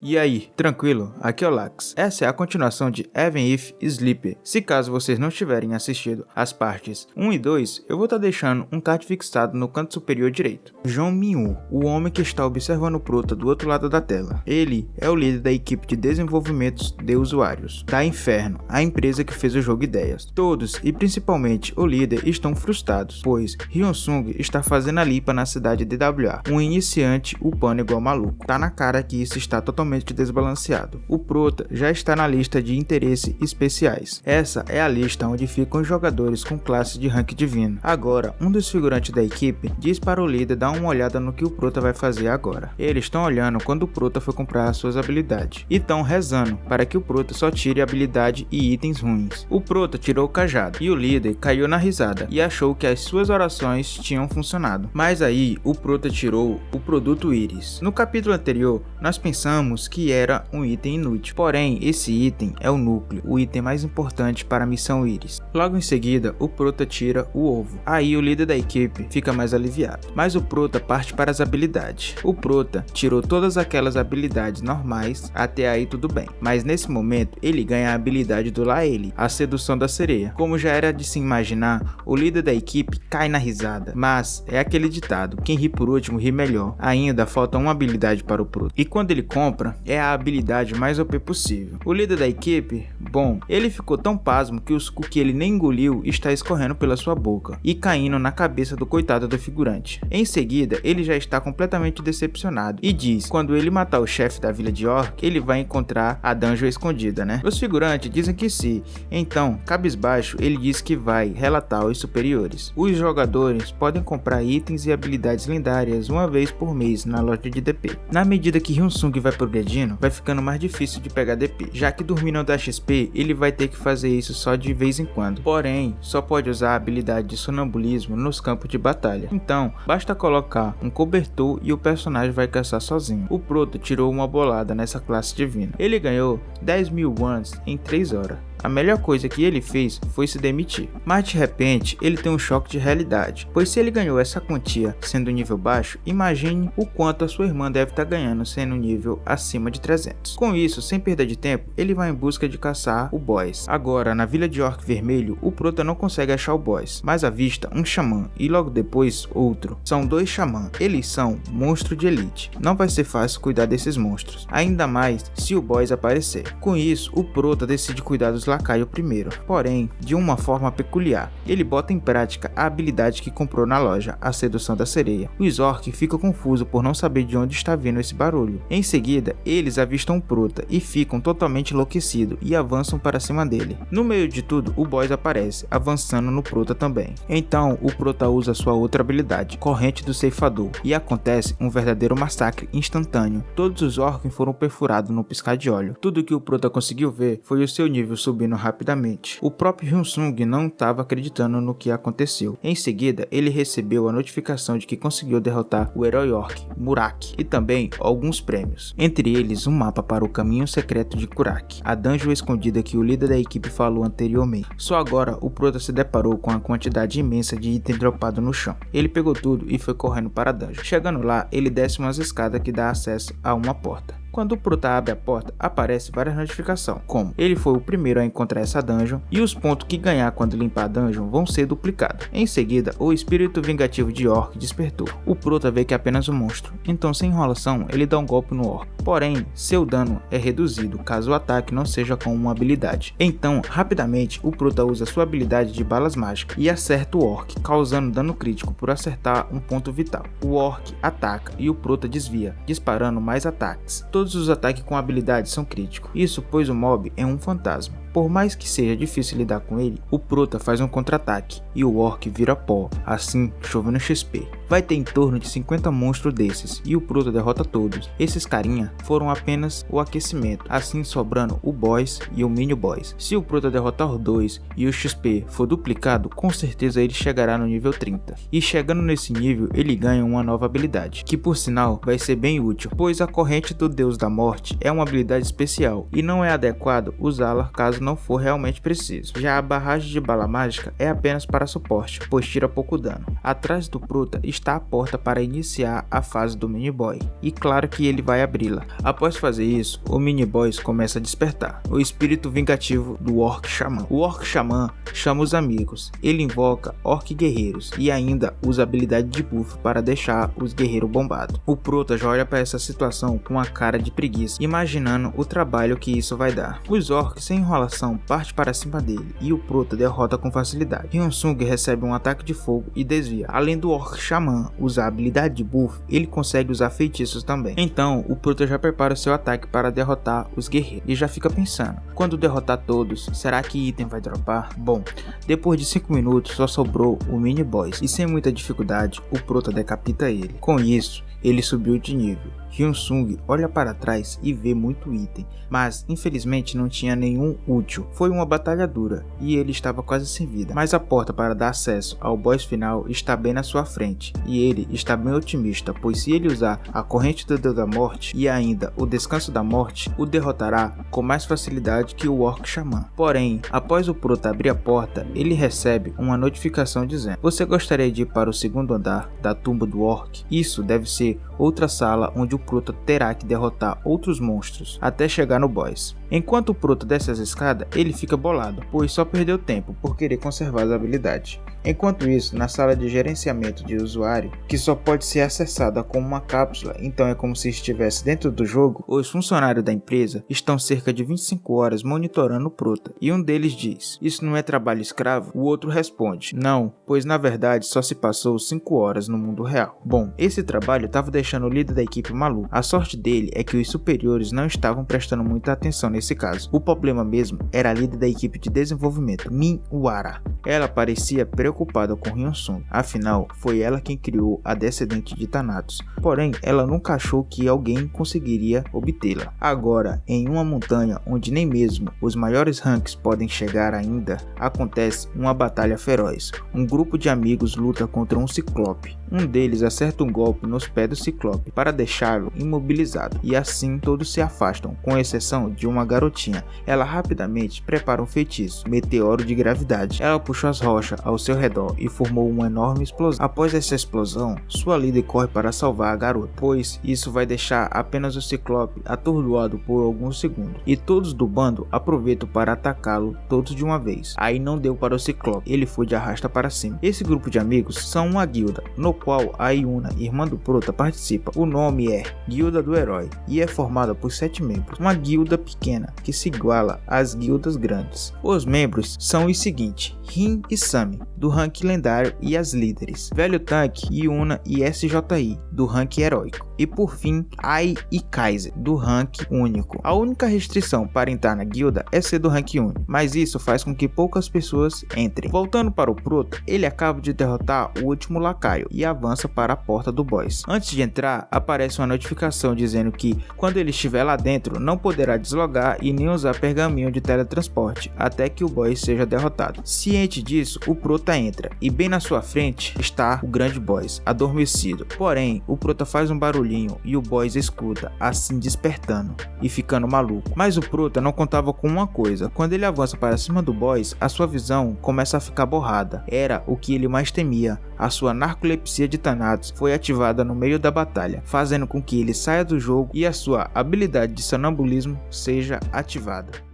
E aí, tranquilo? Aqui é o Lax. Essa é a continuação de Even If Sleeper. Se caso vocês não tiverem assistido as partes 1 e 2, eu vou estar deixando um card fixado no canto superior direito. John Min-woo, o homem que está observando o Prota do outro lado da tela. Ele é o líder da equipe de desenvolvimento de usuários da Inferno, a empresa que fez o jogo Ideias. Todos, e principalmente o líder, estão frustrados, pois Hyun-sung está fazendo a limpa na cidade de WA. Um iniciante upando igual maluco. Tá na cara que isso está totalmente desbalanceado. O Prota já está na lista de interesse especiais. Essa é a lista onde ficam os jogadores com classe de rank divino. Agora, um dos figurantes da equipe diz para o líder dar uma olhada no que o Prota vai fazer agora. Eles estão olhando quando o Prota foi comprar as suas habilidades e estão rezando para que o Prota só tire habilidade e itens ruins. O Prota tirou o cajado e o líder caiu na risada e achou que as suas orações tinham funcionado. Mas aí o Prota tirou o produto Íris. No capítulo anterior, nós pensamos que era um item inútil, porém esse item é o núcleo, o item mais importante para a missão Íris. Logo em seguida, o Prota tira o ovo. Aí o líder da equipe fica mais aliviado, mas o Prota parte para as habilidades. O Prota tirou todas aquelas habilidades normais, até aí tudo bem, mas nesse momento ele ganha a habilidade do Laeli, a sedução da sereia. Como já era de se imaginar, o líder da equipe cai na risada, mas é aquele ditado, quem ri por último ri melhor. Ainda falta uma habilidade para o Prota, e quando ele compra, é a habilidade mais OP possível. O líder da equipe, bom, ele ficou tão pasmo que o que ele nem engoliu está escorrendo pela sua boca e caindo na cabeça do coitado do figurante. Em seguida, ele já está completamente decepcionado e diz que quando ele matar o chefe da vila de Orc, ele vai encontrar a dungeon escondida, né? Os figurantes dizem que sim, então, cabisbaixo, ele diz que vai relatar aos superiores. Os jogadores podem comprar itens e habilidades lendárias uma vez por mês na loja de DP. Na medida que Hyun-sung vai progredindo, vai ficando mais difícil de pegar DP, já que dormir não dá XP, ele vai ter que fazer isso só de vez em quando. Porém, só pode usar a habilidade de sonambulismo nos campos de batalha. Então, basta colocar um cobertor e o personagem vai caçar sozinho. O Prota tirou uma bolada nessa classe divina. Ele ganhou 10.000 ones em 3 horas. A melhor coisa que ele fez foi se demitir. Mas de repente, ele tem um choque de realidade, pois se ele ganhou essa quantia sendo nível baixo, imagine o quanto a sua irmã deve estar ganhando sendo nível acima de 300. Com isso, sem perda de tempo, ele vai em busca de caçar o boss. Agora, na vila de Orc Vermelho, o Prota não consegue achar o boss, mas avista um xamã e logo depois outro. São 2 xamã, eles são monstro de elite. Não vai ser fácil cuidar desses monstros, ainda mais se o boss aparecer. Com isso, o Prota decide cuidar dos lacaio primeiro, porém de uma forma peculiar. Ele bota em prática a habilidade que comprou na loja, a sedução da sereia. O Orc fica confuso por não saber de onde está vindo esse barulho. Em seguida, eles avistam o Prota e ficam totalmente enlouquecidos e avançam para cima dele. No meio de tudo, o boss aparece, avançando no Prota também. Então, o Prota usa sua outra habilidade, Corrente do Ceifador, e acontece um verdadeiro massacre instantâneo. Todos os Orcs foram perfurados no piscar de olho. Tudo que o Prota conseguiu ver foi o seu nível subindo rapidamente. O próprio Hyun-sung não estava acreditando no que aconteceu. Em seguida, ele recebeu a notificação de que conseguiu derrotar o herói Orc, Murak, e também alguns prêmios. Entre eles, um mapa para o caminho secreto de Kurak, a dungeon escondida que o líder da equipe falou anteriormente. Só agora, o Prota se deparou com a quantidade imensa de item dropado no chão. Ele pegou tudo e foi correndo para a dungeon. Chegando lá, ele desce umas escadas que dá acesso a uma porta. Quando o Prota abre a porta, aparece várias notificações, como ele foi o primeiro a encontrar essa dungeon e os pontos que ganhar quando limpar a dungeon vão ser duplicados. Em seguida, o espírito vingativo de Orc despertou. O Prota vê que é apenas um monstro, então sem enrolação ele dá um golpe no Orc. Porém, seu dano é reduzido caso o ataque não seja com uma habilidade. Então, rapidamente, o Prota usa sua habilidade de balas mágicas e acerta o Orc, causando dano crítico por acertar um ponto vital. O Orc ataca e o Prota desvia, disparando mais ataques. Todos os ataques com habilidade são críticos. Isso pois o mob é um fantasma. Por mais que seja difícil lidar com ele, o Prota faz um contra-ataque e o Orc vira pó, assim chovendo XP. Vai ter em torno de 50 monstros desses e o Prota derrota todos. Esses carinha foram apenas o aquecimento, assim sobrando o boss e o mini boss. Se o Prota derrotar os dois e o XP for duplicado, com certeza ele chegará no nível 30. E chegando nesse nível, ele ganha uma nova habilidade, que por sinal vai ser bem útil, pois a corrente do Deus da Morte é uma habilidade especial e não é adequado usá-la caso não for realmente preciso. Já a barragem de bala mágica é apenas para suporte, pois tira pouco dano. Atrás do Prota está a porta para iniciar a fase do Mini Boy, e claro que ele vai abri-la. Após fazer isso, o Mini Boy começa a despertar o espírito vingativo do Orc Xamã. O Orc Xamã chama os amigos, ele invoca Orc Guerreiros e ainda usa a habilidade de buff para deixar os guerreiros bombados. O Prota já olha para essa situação com a cara de preguiça, imaginando o trabalho que isso vai dar. Os Orcs sem enrolação partem para cima dele e o Prota derrota com facilidade. Hyunsung recebe um ataque de fogo e desvia. Além do Orc Xamã usar a habilidade de buff, ele consegue usar feitiços também. Então o Prota já prepara seu ataque para derrotar os guerreiros e já fica pensando, quando derrotar todos, será que item vai dropar? Bom, depois de 5 minutos só sobrou o Mini Boss e sem muita dificuldade o Prota decapita ele. Com isso, ele subiu de nível. Hyunsung olha para trás e vê muito item, mas infelizmente não tinha nenhum útil. Foi uma batalha dura e ele estava quase sem vida, mas a porta para dar acesso ao boss final está bem na sua frente e ele está bem otimista, pois se ele usar a corrente do Deus da Morte e ainda o descanso da morte, o derrotará com mais facilidade que o Orc Xamã. Porém, após o Prota abrir a porta, ele recebe uma notificação dizendo: você gostaria de ir para o segundo andar da tumba do Orc? Isso deve ser outra sala onde o Prota terá que derrotar outros monstros até chegar no boss. Enquanto o Prota desce as escadas, ele fica bolado, pois só perdeu tempo por querer conservar as habilidades. Enquanto isso, na sala de gerenciamento de usuário, que só pode ser acessada com uma cápsula, então é como se estivesse dentro do jogo, os funcionários da empresa estão cerca de 25 horas monitorando o Prota, e um deles diz: isso não é trabalho escravo? O outro responde: não, pois na verdade só se passou 5 horas no mundo real. Bom, esse trabalho estava deixando o líder da equipe maluco. A sorte dele é que os superiores não estavam prestando muita atenção nesse caso. O problema mesmo era a líder da equipe de desenvolvimento, Min Wara. Ela parecia preocupada com Hyunsung, afinal foi ela quem criou a descendente de Thanatos, porém ela nunca achou que alguém conseguiria obtê-la. Agora, em uma montanha onde nem mesmo os maiores ranks podem chegar ainda, acontece uma batalha feroz. Um grupo de amigos luta contra um ciclope. Um deles acerta um golpe nos pés do ciclope para deixá-lo imobilizado, e assim todos se afastam, com exceção de uma garotinha. Ela rapidamente prepara um feitiço, meteoro de gravidade. Ela puxou as rochas ao seu redor e formou uma enorme explosão. Após essa explosão, sua líder corre para salvar a garota, pois isso vai deixar apenas o ciclope atordoado por alguns segundos, e todos do bando aproveitam para atacá-lo todos de uma vez. Aí não deu para o ciclope, ele foi de arrasta para cima. Esse grupo de amigos são uma guilda, no qual a Yuna, irmã do Prota, participa. O nome é Guilda do Herói e é formada por 7 membros, uma guilda pequena que se iguala às guildas grandes. Os membros são os seguintes: Rin e Sami, do rank lendário, e as líderes Velho Tanque, Yuna e SJI, do rank heróico, e por fim Ai e Kaiser, do rank único. A única restrição para entrar na guilda é ser do rank único, mas isso faz com que poucas pessoas entrem. Voltando para o Prota, ele acaba de derrotar o último lacaio e avança para a porta do boss. Antes de entrar, aparece uma notificação dizendo que quando ele estiver lá dentro, não poderá deslogar e nem usar pergaminho de teletransporte até que o boss seja derrotado. Ciente disso, o Prota entra e bem na sua frente está o grande boss, adormecido. Porém, o Prota faz um barulhinho e o boss escuta, assim despertando e ficando maluco. Mas o Prota não contava com uma coisa: quando ele avança para cima do boss, a sua visão começa a ficar borrada. Era o que ele mais temia: a sua narcolepsia de Thanatos foi ativada no meio da batalha, fazendo com que ele saia do jogo e a sua habilidade de sonambulismo seja ativada.